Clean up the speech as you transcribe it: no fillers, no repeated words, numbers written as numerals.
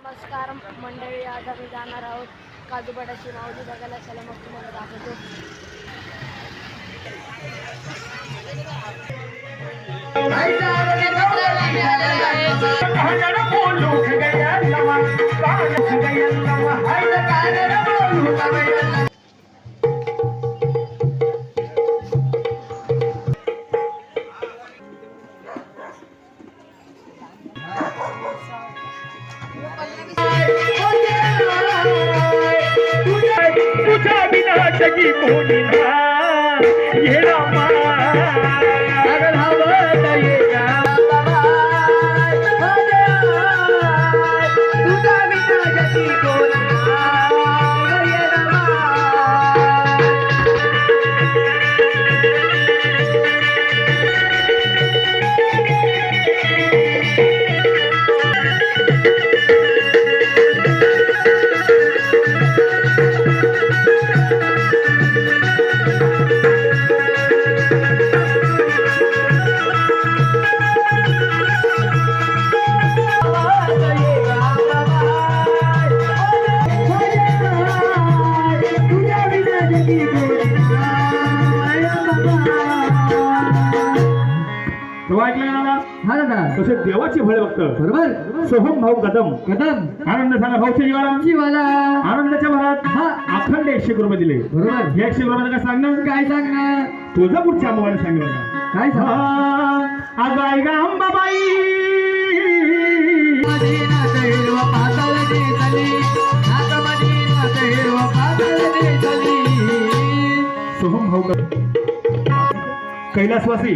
नमस्कार मंडळी, आज आम्ही जाणार आहोत काजूपाड्याची माऊली बघायला. चला मग तुम्हाला दाखवतो. तुझ्या बिना जगी कोणी नाही ये रामा तसे देवाची भळे बघत बरोबर. सोहम भाऊ कदम कदम आनंद सांगा भाऊच्या जीवाला आनंदाच्या भरात अखंड 100 रुपये दिले बरोबर. हे 100 रुपये काय सांगणार काय सांगणार तुझं पुढच्या मोबाईल सांग काय सांग आई गा अंबाबाई सोहम भाऊ कैलासवासी